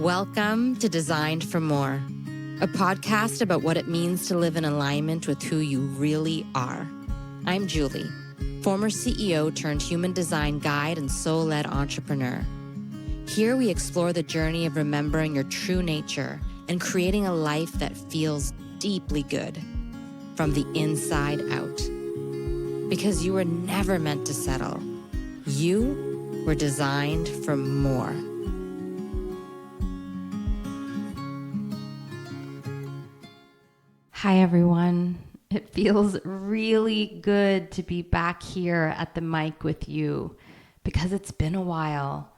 Welcome to Designed for More, a podcast about what it means to live in alignment with who you really are. I'm Julie, former CEO turned human design guide and soul-led entrepreneur. Here we explore the journey of remembering your true nature and creating a life that feels deeply good from the inside out. Because you were never meant to settle. You were designed for more. Hi, everyone. It feels really good to be back here at the mic with you because it's been a while,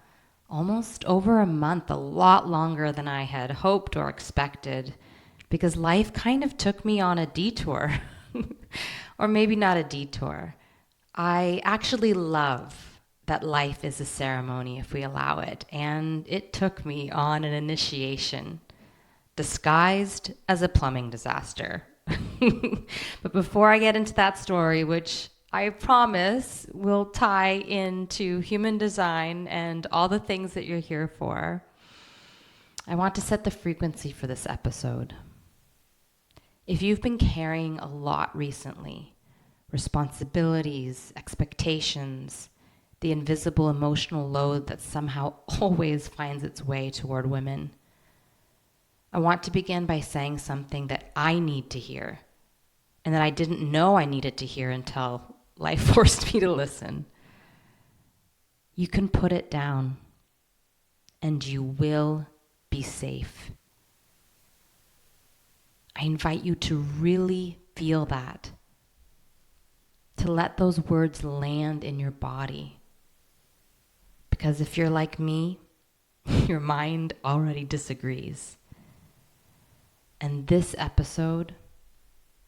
almost over a month, a lot longer than I had hoped or expected, because life kind of took me on a detour, or maybe not a detour. I actually love that life is a ceremony if we allow it, and it took me on an initiation, disguised as a plumbing disaster. But before I get into that story, which I promise will tie into human design and all the things that you're here for, I want to set the frequency for this episode. If you've been carrying a lot recently, responsibilities, expectations, the invisible emotional load that somehow always finds its way toward women, I want to begin by saying something that I need to hear, and that I didn't know I needed to hear until life forced me to listen. You can put it down, and you will be safe. I invite you to really feel that, to let those words land in your body. Because if you're like me, your mind already disagrees. And this episode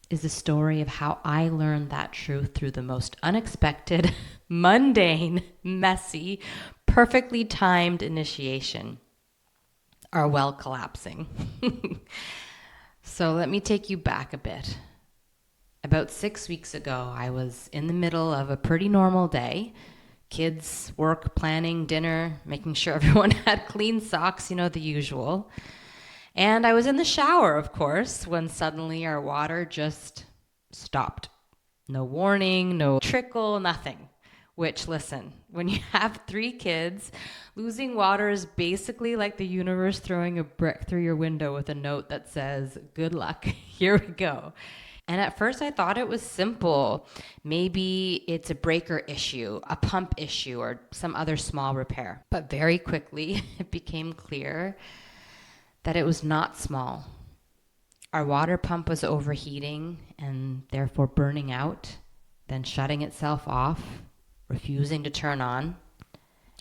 is the story of how I learned that truth through the most unexpected, mundane, messy, perfectly timed initiation, our well collapsing. So let me take you back a bit. About 6 weeks ago, I was in the middle of a pretty normal day. Kids, work, planning, dinner, making sure everyone had clean socks, the usual. And I was in the shower, of course, when suddenly our water just stopped. No warning, no trickle, nothing. Which, listen, when you have 3 kids, losing water is basically like the universe throwing a brick through your window with a note that says, "Good luck, here we go." And at first I thought it was simple. Maybe it's a breaker issue, a pump issue, or some other small repair. But very quickly, it became clear that it was not small. Our water pump was overheating and therefore burning out, then shutting itself off, refusing to turn on.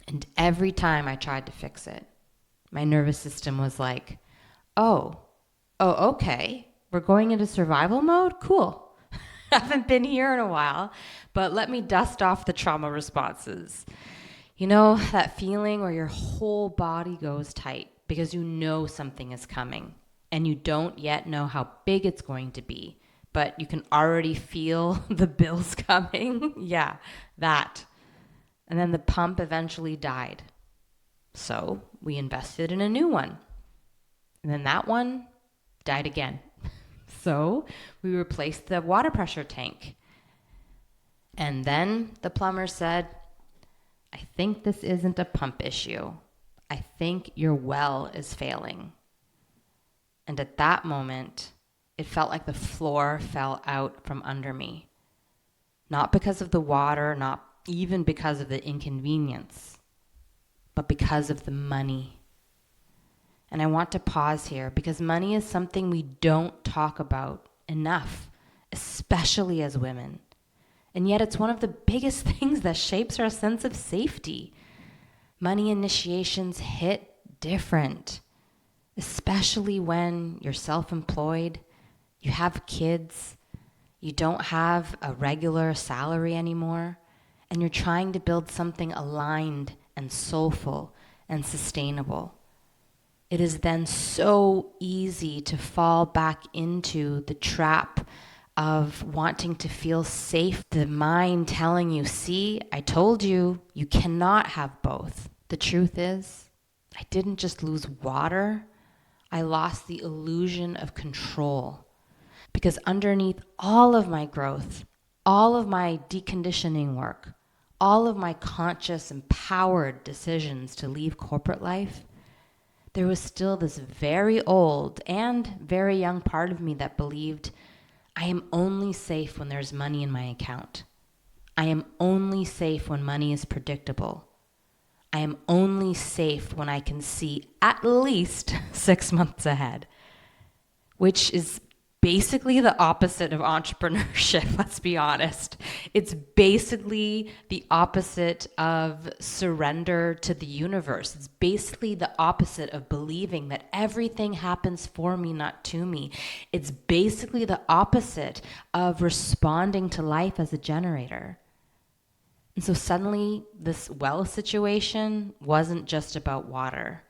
And every time I tried to fix it, my nervous system was like, oh, okay, we're going into survival mode? Cool. Haven't been here in a while, but let me dust off the trauma responses. That feeling where your whole body goes tight because you know something is coming and you don't yet know how big it's going to be, but you can already feel the bills coming. Yeah, that. And then the pump eventually died. So we invested in a new one. And then that one died again. So we replaced the water pressure tank. And then the plumber said, "I think this isn't a pump issue. I think your well is failing." And at that moment, it felt like the floor fell out from under me. Not because of the water, not even because of the inconvenience, but because of the money. And I want to pause here because money is something we don't talk about enough, especially as women. And yet it's one of the biggest things that shapes our sense of safety. Money initiations hit different, especially when you're self-employed, you have kids, you don't have a regular salary anymore, and you're trying to build something aligned and soulful and sustainable. It is then so easy to fall back into the trap of wanting to feel safe, the mind telling you, "See, I told you, you cannot have both." The truth is, I didn't just lose water, I lost the illusion of control. Because underneath all of my growth, all of my deconditioning work, all of my conscious, empowered decisions to leave corporate life, there was still this very old and very young part of me that believed I am only safe when there's money in my account. I am only safe when money is predictable. I am only safe when I can see at least 6 months ahead, which is basically the opposite of entrepreneurship, let's be honest. It's basically the opposite of surrender to the universe. It's basically the opposite of believing that everything happens for me, not to me. It's basically the opposite of responding to life as a generator. And so suddenly, this well situation wasn't just about water.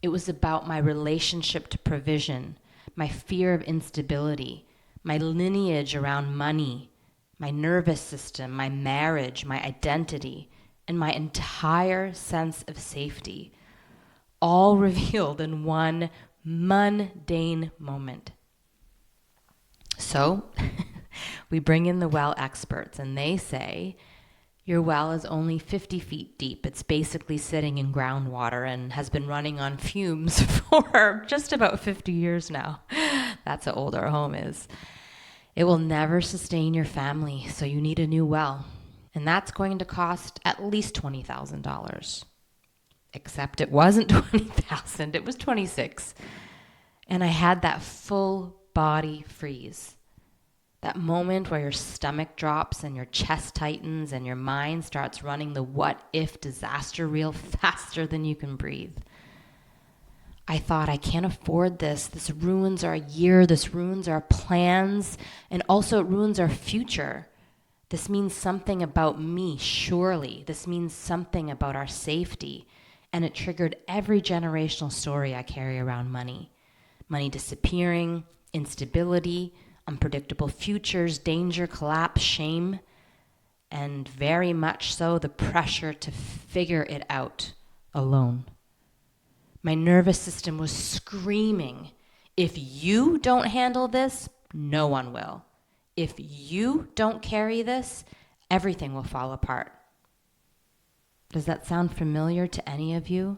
It was about my relationship to provision, my fear of instability, my lineage around money, my nervous system, my marriage, my identity, and my entire sense of safety, all revealed in one mundane moment. So we bring in the well experts, and they say, your well is only 50 feet deep. It's basically sitting in groundwater and has been running on fumes for just about 50 years now. That's how old our home is. It will never sustain your family, so you need a new well. And that's going to cost at least $20,000. Except it wasn't $20,000, it was $26,000. And I had that full body freeze. That moment where your stomach drops and your chest tightens and your mind starts running the what if disaster reel faster than you can breathe. I thought, I can't afford this. This ruins our year. This ruins our plans. And also it ruins our future. This means something about me, surely. This means something about our safety. And it triggered every generational story I carry around money. Money disappearing, instability, unpredictable futures, danger, collapse, shame, and very much so the pressure to figure it out alone. My nervous system was screaming, if you don't handle this, no one will. If you don't carry this, everything will fall apart. Does that sound familiar to any of you?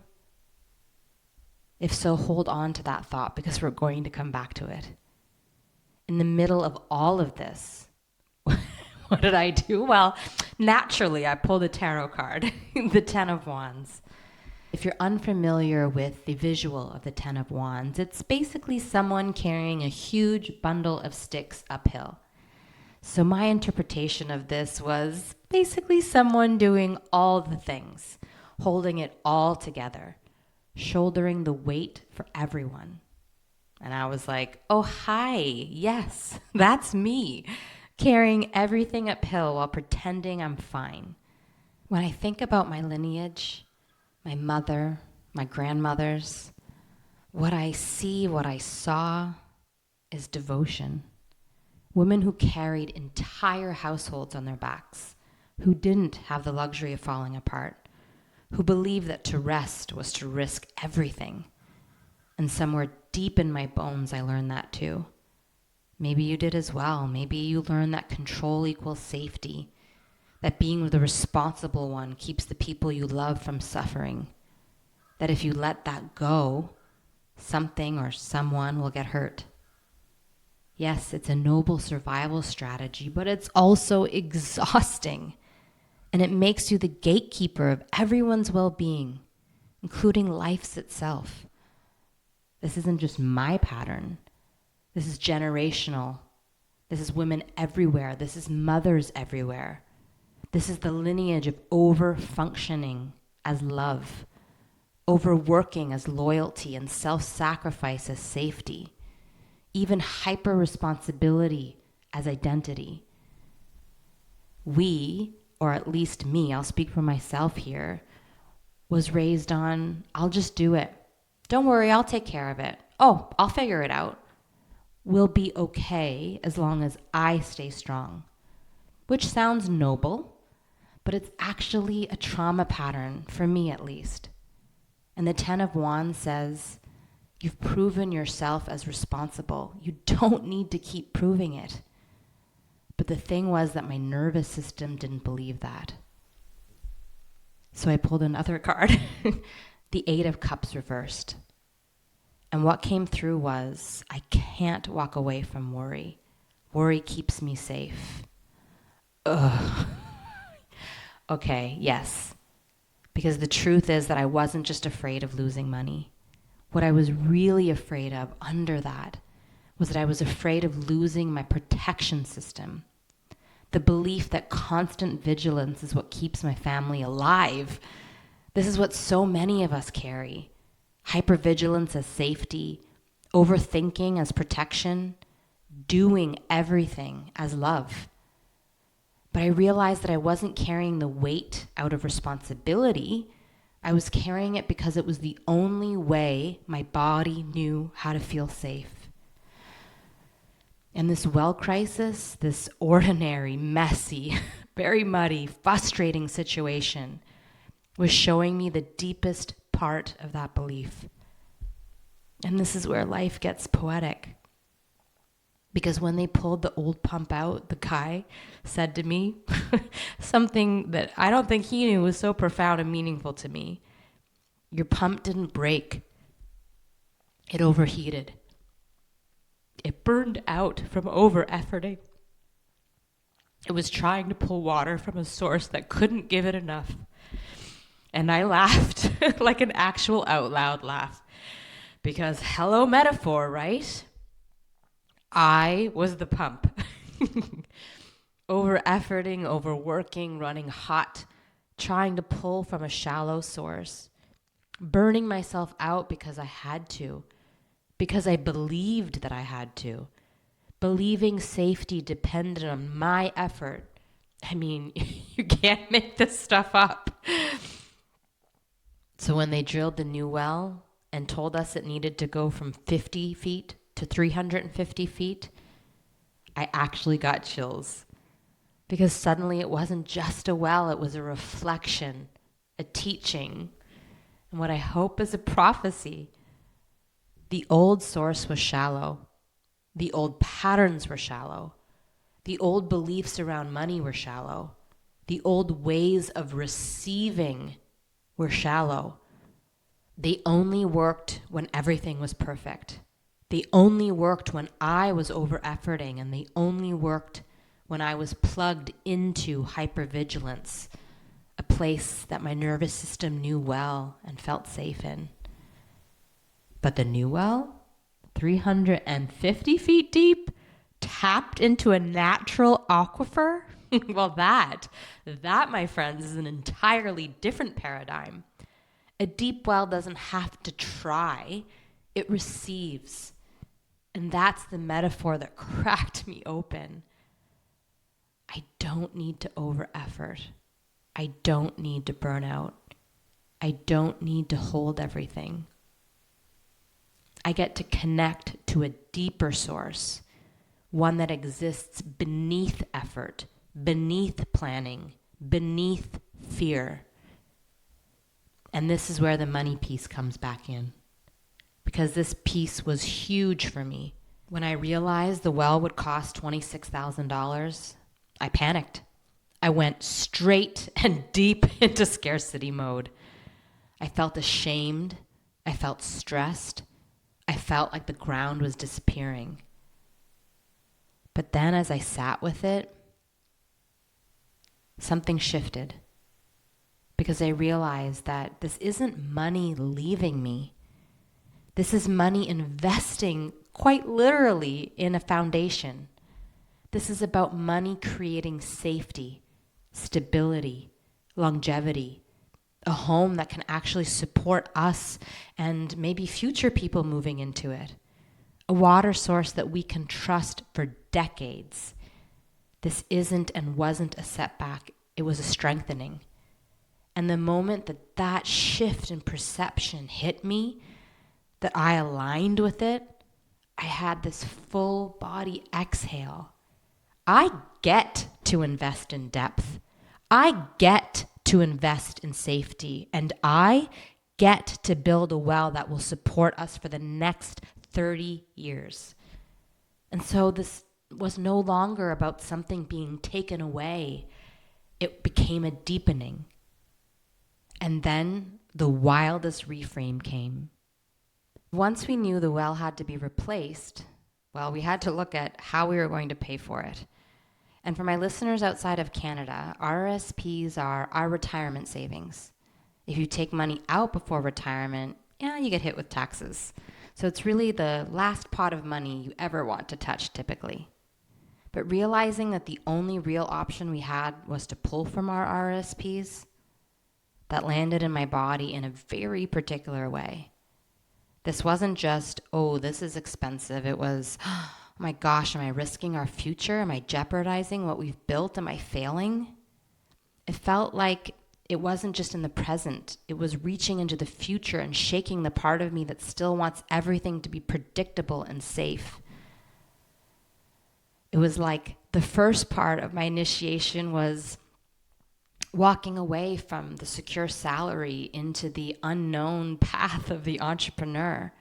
If so, hold on to that thought because we're going to come back to it. In the middle of all of this, what did I do? Well, naturally, I pulled a tarot card, the Ten of Wands. If you're unfamiliar with the visual of the Ten of Wands, it's basically someone carrying a huge bundle of sticks uphill. So my interpretation of this was basically someone doing all the things, holding it all together, shouldering the weight for everyone. And I was like, oh, hi, yes, that's me, carrying everything uphill while pretending I'm fine. When I think about my lineage, my mother, my grandmothers, what I see, what I saw is devotion. Women who carried entire households on their backs, who didn't have the luxury of falling apart, who believed that to rest was to risk everything. And somewhere deep in my bones, I learned that too. Maybe you did as well. Maybe you learned that control equals safety, that being the responsible one keeps the people you love from suffering, that if you let that go, something or someone will get hurt. Yes, it's a noble survival strategy, but it's also exhausting. And it makes you the gatekeeper of everyone's well-being, including life's itself. This isn't just my pattern. This is generational. This is women everywhere. This is mothers everywhere. This is the lineage of over-functioning as love, overworking as loyalty, and self-sacrifice as safety, even hyper-responsibility as identity. We, or at least me, I'll speak for myself here, was raised on, I'll just do it. Don't worry, I'll take care of it. Oh, I'll figure it out. We'll be okay as long as I stay strong. Which sounds noble, but it's actually a trauma pattern, for me at least. And the Ten of Wands says, you've proven yourself as responsible. You don't need to keep proving it. But the thing was that my nervous system didn't believe that. So I pulled another card, the Eight of Cups reversed. And what came through was, I can't walk away from worry. Worry keeps me safe. Ugh. Okay, yes. Because the truth is that I wasn't just afraid of losing money. What I was really afraid of under that was that I was afraid of losing my protection system. The belief that constant vigilance is what keeps my family alive. This is what so many of us carry. Hypervigilance as safety, overthinking as protection, doing everything as love. But I realized that I wasn't carrying the weight out of responsibility. I was carrying it because it was the only way my body knew how to feel safe. And this well crisis, this ordinary, messy, very muddy, frustrating situation was showing me the deepest part of that belief. And this is where life gets poetic. Because when they pulled the old pump out, the guy said to me something that I don't think he knew was so profound and meaningful to me. Your pump didn't break. It overheated. It burned out from over-efforting. It was trying to pull water from a source that couldn't give it enough. And I laughed like an actual out loud laugh. Because hello metaphor, right? I was the pump. Over-efforting, overworking, running hot, trying to pull from a shallow source. Burning myself out because I had to. Because I believed that I had to. Believing safety depended on my effort. I mean, you can't make this stuff up. So when they drilled the new well and told us it needed to go from 50 feet to 350 feet, I actually got chills. Because suddenly it wasn't just a well, it was a reflection, a teaching, and what I hope is a prophecy. The old source was shallow. The old patterns were shallow. The old beliefs around money were shallow. The old ways of receiving were shallow. They only worked when everything was perfect. They only worked when I was over-efforting, and they only worked when I was plugged into hypervigilance, a place that my nervous system knew well and felt safe in. But the new well, 350 feet deep, tapped into a natural aquifer? Well, that, my friends, is an entirely different paradigm. A deep well doesn't have to try, it receives. And that's the metaphor that cracked me open. I don't need to over-effort. I don't need to burn out. I don't need to hold everything. I get to connect to a deeper source, one that exists beneath effort, beneath planning, beneath fear. And this is where the money piece comes back in. Because this piece was huge for me. When I realized the well would cost $26,000, I panicked. I went straight and deep into scarcity mode. I felt ashamed. I felt stressed. I felt like the ground was disappearing. But then as I sat with it, something shifted. Because I realized that this isn't money leaving me. This is money investing quite literally in a foundation. This is about money creating safety, stability, longevity, a home that can actually support us and maybe future people moving into it, a water source that we can trust for decades. This isn't and wasn't a setback, it was a strengthening. And the moment that that shift in perception hit me, that I aligned with it, I had this full body exhale. I get to invest in depth. I get to invest in safety. And I get to build a well that will support us for the next 30 years. And so this was no longer about something being taken away. It became a deepening. And then the wildest reframe came. Once we knew the well had to be replaced, well, we had to look at how we were going to pay for it. And for my listeners outside of Canada, RRSPs are our retirement savings. If you take money out before retirement, you get hit with taxes. So it's really the last pot of money you ever want to touch typically. But realizing that the only real option we had was to pull from our RRSPs, that landed in my body in a very particular way. This wasn't just, oh, this is expensive. It was, oh my gosh, am I risking our future? Am I jeopardizing what we've built? Am I failing? It felt like it wasn't just in the present. It was reaching into the future and shaking the part of me that still wants everything to be predictable and safe. It was like the first part of my initiation was walking away from the secure salary into the unknown path of the entrepreneur,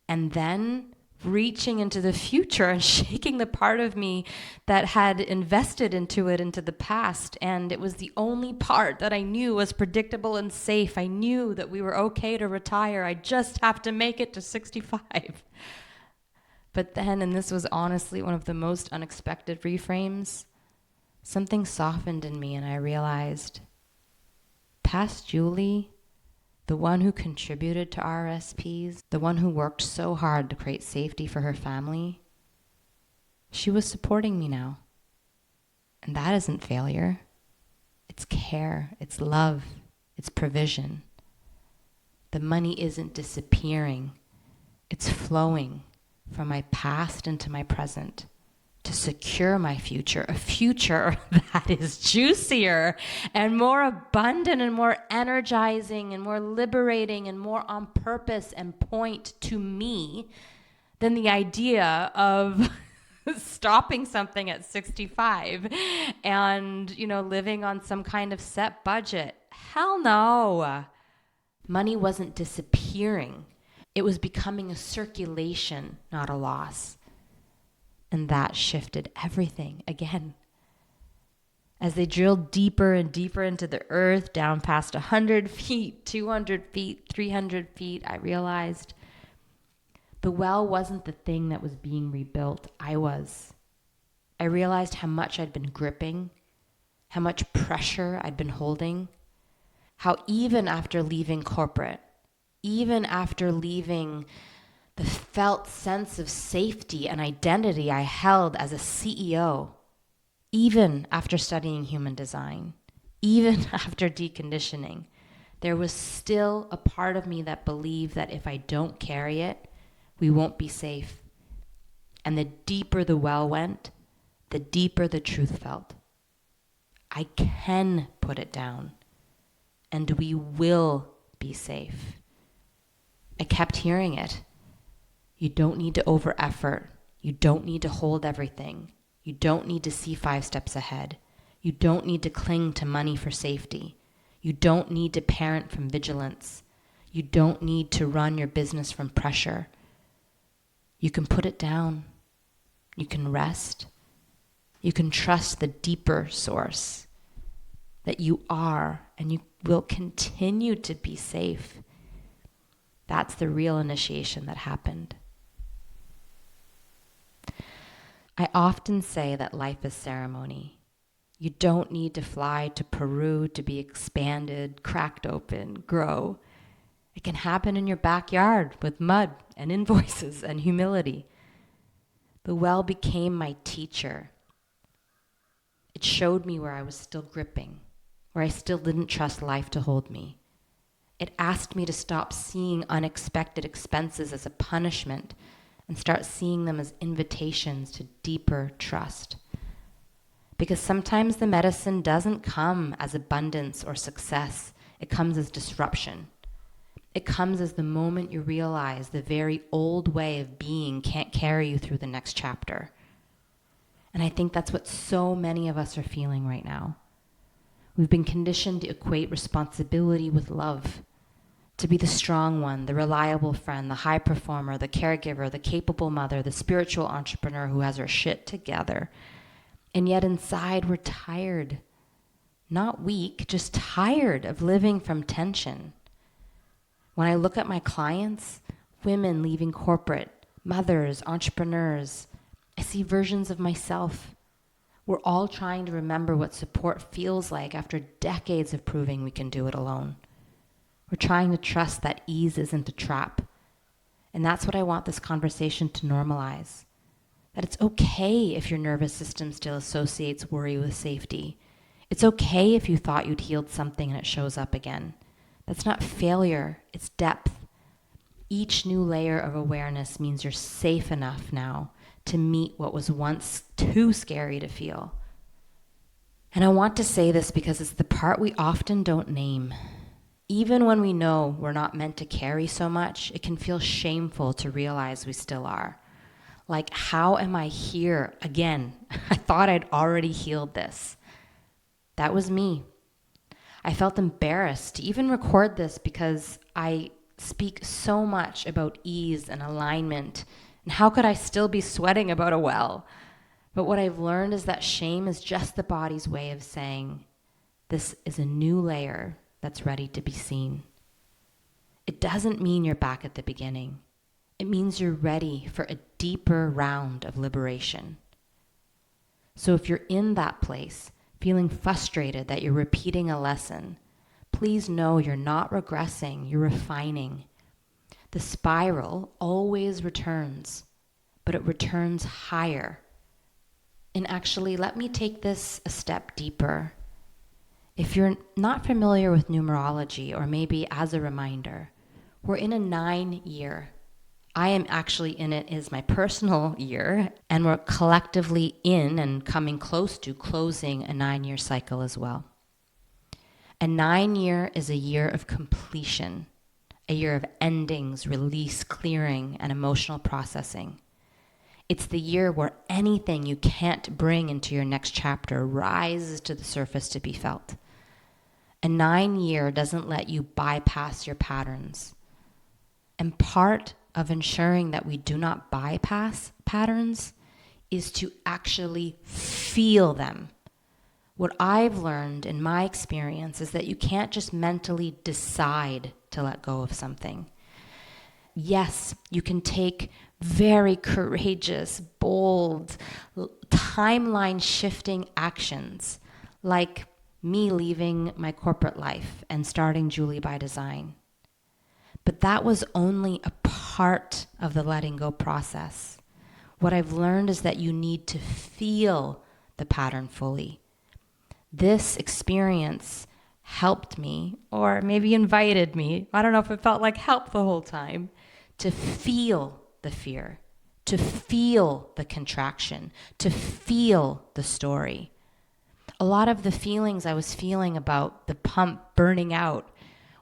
and then reaching into the future and shaking the part of me that had invested into it into the past. And it was the only part that I knew was predictable and safe. I knew that we were okay to retire. I just have to make it to 65. But then, and this was honestly one of the most unexpected reframes, something softened in me and I realized past Julie, the one who contributed to RSPs, the one who worked so hard to create safety for her family, she was supporting me now. And that isn't failure. It's care, it's love, it's provision. The money isn't disappearing. It's flowing from my past into my present to secure my future, a future that is juicier and more abundant and more energizing and more liberating and more on purpose and point to me than the idea of stopping something at 65 and, living on some kind of set budget. Hell no. Money wasn't disappearing. It was becoming a circulation, not a loss. And that shifted everything again. As they drilled deeper and deeper into the earth, down past 100 feet, 200 feet, 300 feet, I realized the well wasn't the thing that was being rebuilt. I was. I realized how much I'd been gripping, how much pressure I'd been holding, how even after leaving corporate, even after leaving the felt sense of safety and identity I held as a CEO, even after studying human design, even after deconditioning, there was still a part of me that believed that if I don't carry it, we won't be safe. And the deeper the well went, the deeper the truth felt. I can put it down, and we will be safe. I kept hearing it. You don't need to over-effort. You don't need to hold everything. You don't need to see 5 steps ahead. You don't need to cling to money for safety. You don't need to parent from vigilance. You don't need to run your business from pressure. You can put it down. You can rest. You can trust the deeper source that you are and you will continue to be safe. That's the real initiation that happened. I often say that life is ceremony. You don't need to fly to Peru to be expanded, cracked open, grow. It can happen in your backyard with mud and invoices and humility. The well became my teacher. It showed me where I was still gripping, where I still didn't trust life to hold me. It asked me to stop seeing unexpected expenses as a punishment and start seeing them as invitations to deeper trust. Because sometimes the medicine doesn't come as abundance or success. It comes as disruption. It comes as the moment you realize the very old way of being can't carry you through the next chapter. And I think that's what so many of us are feeling right now. We've been conditioned to equate responsibility with love. To be the strong one, the reliable friend, the high performer, the caregiver, the capable mother, the spiritual entrepreneur who has her shit together. And yet inside we're tired. Not weak, just tired of living from tension. When I look at my clients, women leaving corporate, mothers, entrepreneurs, I see versions of myself. We're all trying to remember what support feels like after decades of proving we can do it alone. We're trying to trust that ease isn't a trap. And that's what I want this conversation to normalize. That it's okay if your nervous system still associates worry with safety. It's okay if you thought you'd healed something and it shows up again. That's not failure, it's depth. Each new layer of awareness means you're safe enough now to meet what was once too scary to feel. And I want to say this because it's the part we often don't name. Even when we know we're not meant to carry so much, it can feel shameful to realize we still are. Like, how am I here again? I thought I'd already healed this. That was me. I felt embarrassed to even record this because I speak so much about ease and alignment. And how could I still be sweating about a well? But what I've learned is that shame is just the body's way of saying, this is a new layer that's ready to be seen. It doesn't mean you're back at the beginning. It means you're ready for a deeper round of liberation. So if you're in that place, feeling frustrated that you're repeating a lesson, please know you're not regressing, you're refining. The spiral always returns, but it returns higher. And actually, let me take this a step deeper. If you're not familiar with numerology, or maybe as a reminder, we're in a 9-year. I am actually in it as my personal year, and we're collectively in and coming close to closing a 9-year cycle as well. A 9-year is a year of completion, a year of endings, release, clearing, and emotional processing. It's the year where anything you can't bring into your next chapter rises to the surface to be felt. A 9-year doesn't let you bypass your patterns. And part of ensuring that we do not bypass patterns is to actually feel them. What I've learned in my experience is that you can't just mentally decide to let go of something. Yes, you can take very courageous, bold, timeline shifting actions, like me leaving my corporate life and starting Julie by Design. But that was only a part of the letting go process. What I've learned is that you need to feel the pattern fully. This experience helped me, or maybe invited me, I don't know if it felt like help the whole time, to feel the fear, to feel the contraction, to feel the story. A lot of the feelings I was feeling about the pump burning out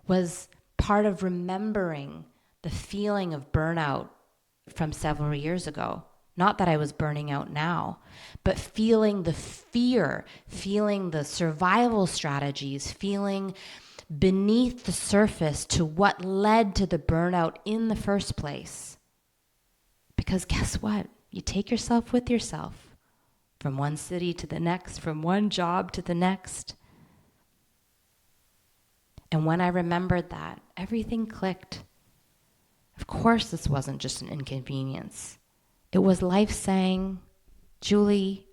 was part of remembering the feeling of burnout from several years ago. Not that I was burning out now, but feeling the fear, feeling the survival strategies, feeling beneath the surface to what led to the burnout in the first place. Because guess what? You take yourself with yourself from one city to the next, from one job to the next. And when I remembered that, everything clicked. Of course, this wasn't just an inconvenience. It was life saying, Julie,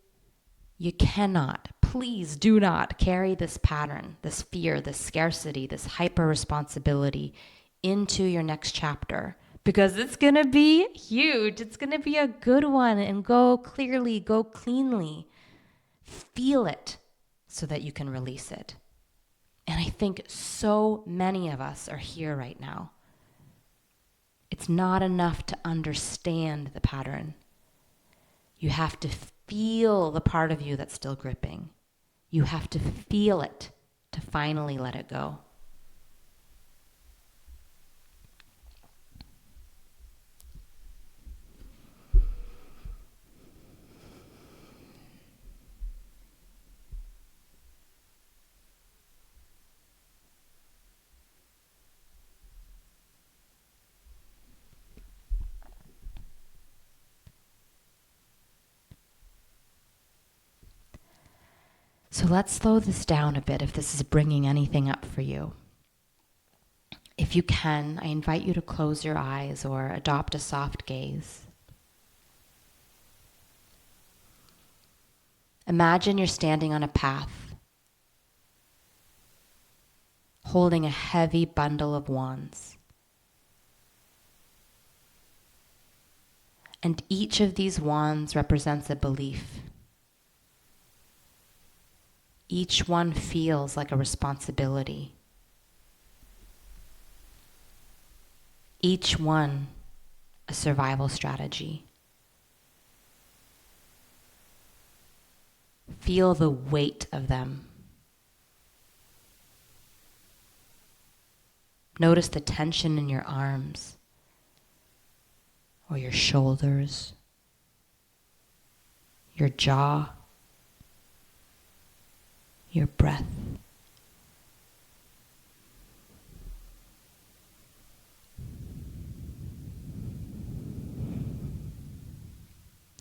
you cannot, please do not carry this pattern, this fear, this scarcity, this hyper responsibility into your next chapter, because it's going to be huge. It's going to be a good one, and go clearly, go cleanly. Feel it so that you can release it. And I think so many of us are here right now. It's not enough to understand the pattern. You have to feel the part of you that's still gripping. You have to feel it to finally let it go. So let's slow this down a bit if this is bringing anything up for you. If you can, I invite you to close your eyes or adopt a soft gaze. Imagine you're standing on a path, holding a heavy bundle of wands. And each of these wands represents a belief. Each one feels like a responsibility. Each one a survival strategy. Feel the weight of them. Notice the tension in your arms or your shoulders, your jaw, your breath.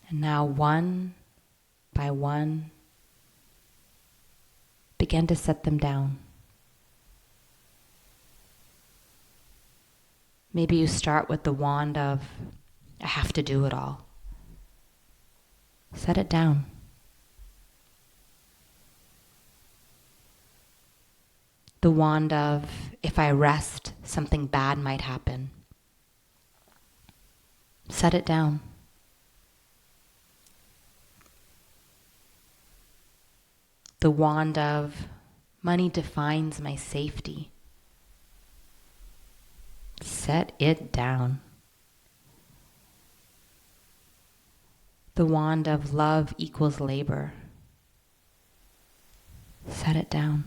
And now, one by one, begin to set them down. Maybe you start with the wand of, I have to do it all. Set it down. The wand of, if I rest, something bad might happen. Set it down. The wand of, money defines my safety. Set it down. The wand of, love equals labor. Set it down.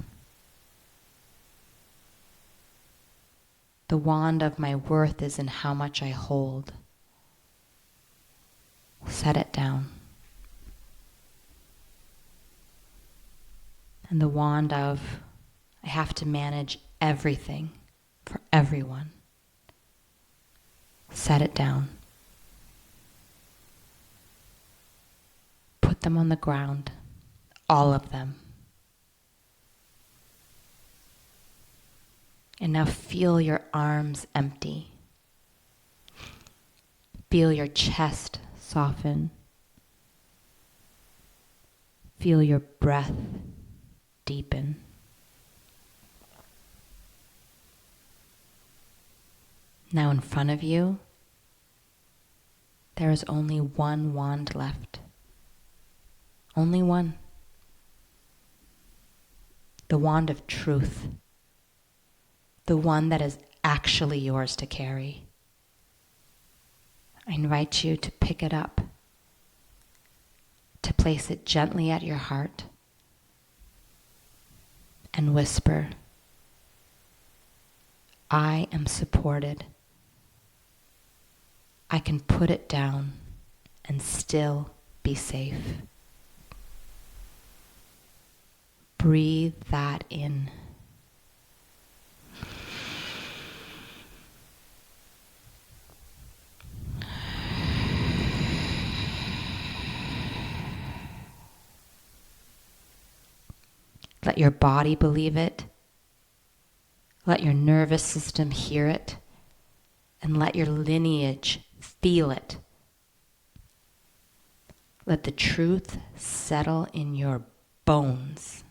The wand of, my worth is in how much I hold. Set it down. And the wand of, I have to manage everything for everyone. Set it down. Put them on the ground, all of them. And now feel your arms empty. Feel your chest soften. Feel your breath deepen. Now in front of you, there is only one wand left. Only one. The wand of truth. The one that is actually yours to carry. I invite you to pick it up, to place it gently at your heart, and whisper, I am supported. I can put it down and still be safe. Breathe that in. Let your body believe it. Let your nervous system hear it. And let your lineage feel it. Let the truth settle in your bones.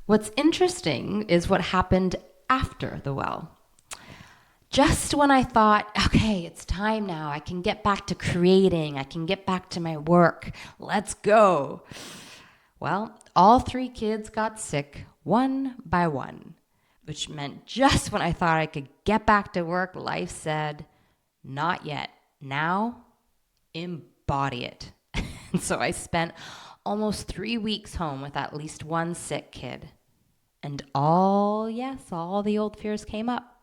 What's interesting is what happened after the well. Just when I thought, okay, it's time now. I can get back to creating. I can get back to my work. Let's go. Well, all 3 kids got sick, one by one, which meant just when I thought I could get back to work, life said, not yet. Now, embody it. And so I spent almost 3 weeks home with at least one sick kid. And all the old fears came up.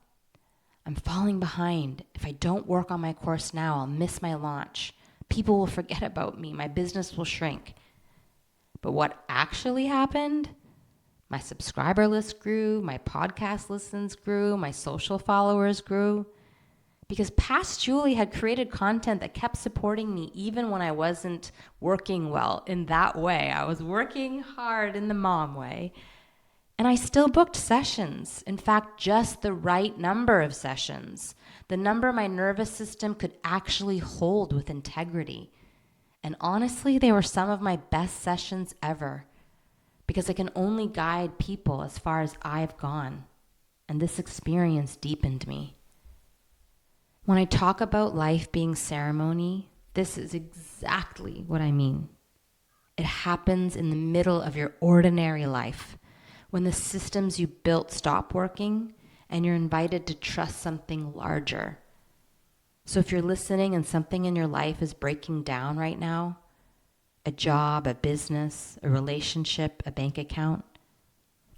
I'm falling behind. If I don't work on my course now, I'll miss my launch. People will forget about me. My business will shrink. But what actually happened? My subscriber list grew, my podcast listens grew, my social followers grew, Because past Julie had created content that kept supporting me even when I wasn't working well in that way. I was working hard in the mom way. And I still booked sessions. In fact, just the right number of sessions. The number my nervous system could actually hold with integrity. And honestly, they were some of my best sessions ever. Because I can only guide people as far as I've gone. And this experience deepened me. When I talk about life being ceremony, this is exactly what I mean. It happens in the middle of your ordinary life, when the systems you built stop working and you're invited to trust something larger. So if you're listening and something in your life is breaking down right now, a job, a business, a relationship, a bank account,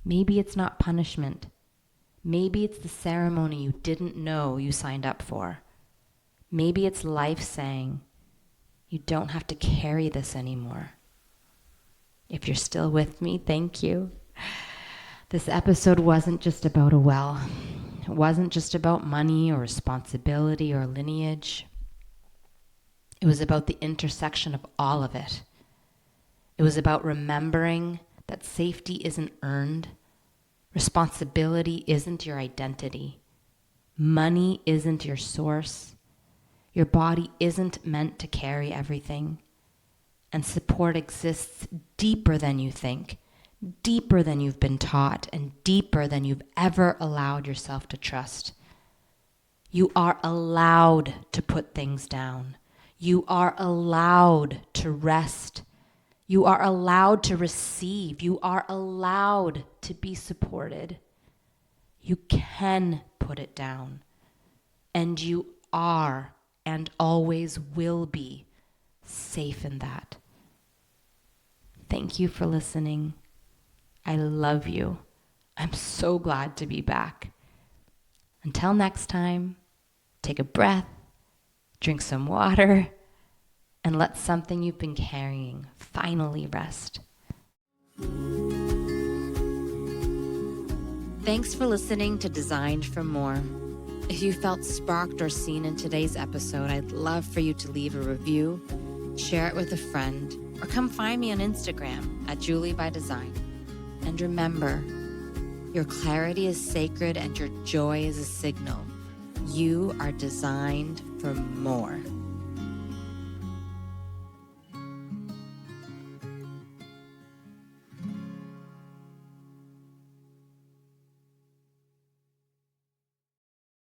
maybe it's not punishment. Maybe it's the ceremony you didn't know you signed up for. Maybe it's life saying, you don't have to carry this anymore. If you're still with me, thank you. This episode wasn't just about a well. It wasn't just about money or responsibility or lineage. It was about the intersection of all of it. It was about remembering that safety isn't earned. Responsibility isn't your identity. Money isn't your source. Your body isn't meant to carry everything. And support exists deeper than you think, deeper than you've been taught, and deeper than you've ever allowed yourself to trust. You are allowed to put things down. You are allowed to rest. You are allowed to receive. You are allowed to be supported. You can put it down. And you are and always will be safe in that. Thank you for listening. I love you. I'm so glad to be back. Until next time, take a breath, drink some water, and let something you've been carrying finally rest. Thanks for listening to Designed for More. If you felt sparked or seen in today's episode, I'd love for you to leave a review, share it with a friend, or come find me on Instagram at Julie by Design. And remember, your clarity is sacred and your joy is a signal. You are designed for more.